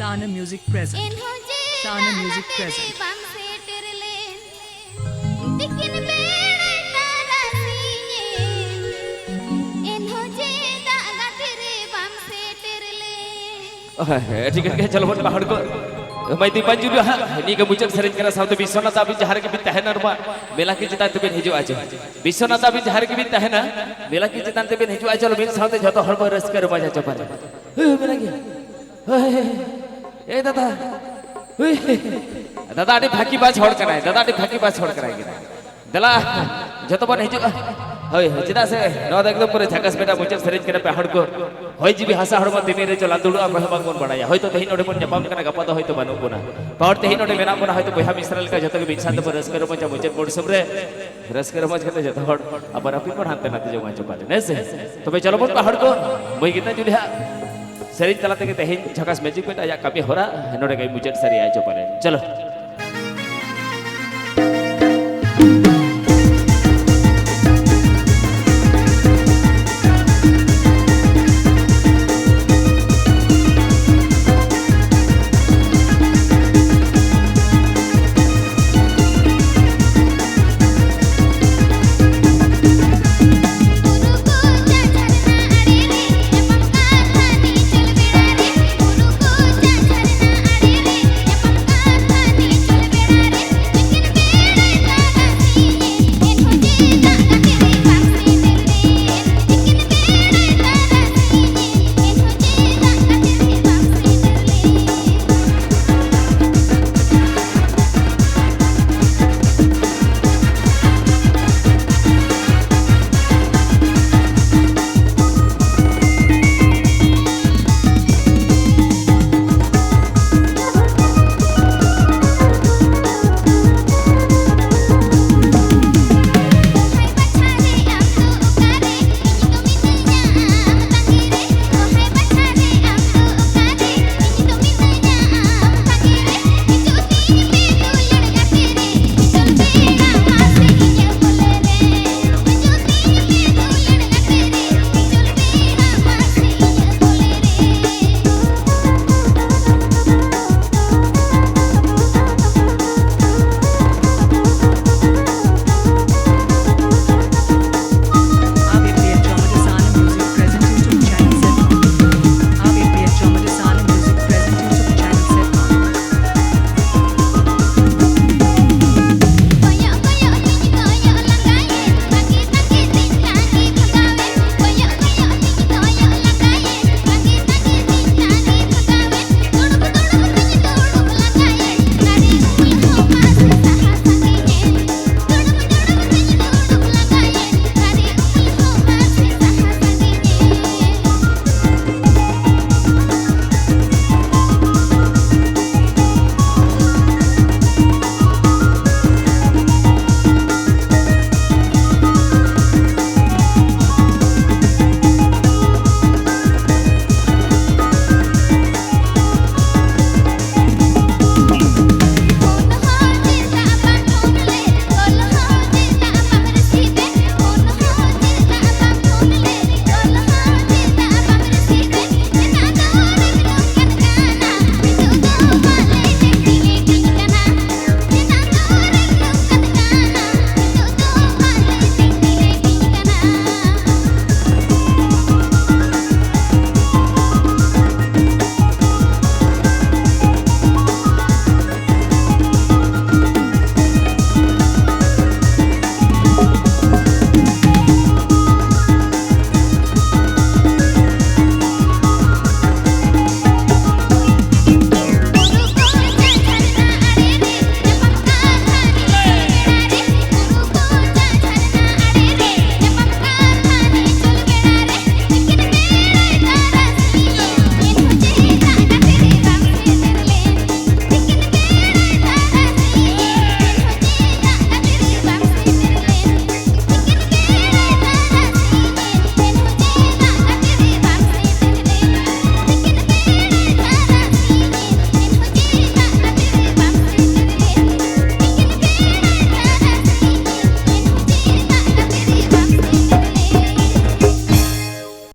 Sana Music present. Sana Music present. ठीक है चलो बोल पहाड़ को मैं दीपान जुलू हाँ नी के मुचक सरेज करा साउथ विश्वनाथ अभी जहर के भी तहना रुमा मेला की चितान तबेन हिजो आज विश्वनाथ अभी जहर के भी तहना मेला की चितान तबेन हिजो आज चलो मेरे साउथ जतो हड़ पर रस कर मजा चपाले मेला की ए दादा दादा आडे फाकी बात छोड़ कर आए दादा आडे फाकी बात छोड़ कर आए दला जतो बन हिजो होय चिदा से नोद एकदम पूरे झकास बेटा मुचक सरेज करा पहाड़ को होय जीबी हसा हड़ मत दिने रे चला दुडू अब हम कोन बड़ाया होय तो तेही नोडे मन जपाम कना गपा तो होय तो बानु कोना पहाड़ तेही नोडे मेना कोना होय तो बहा मिश्रल का जतो के बिछान तो रस कर मजा मुचक बोर्ड सबरे रस कर मज करते जतो हड़ अब अपनी पर हाथ नाते जो माचो पाले ने से तो भाई चलो बोल पहाड़ को मैं कितना जुलिया सरेज चलाते के तेही झकास मैजिक बेटा या कभी होरा नोडे गई मुचक सरी आए चो पाले चलो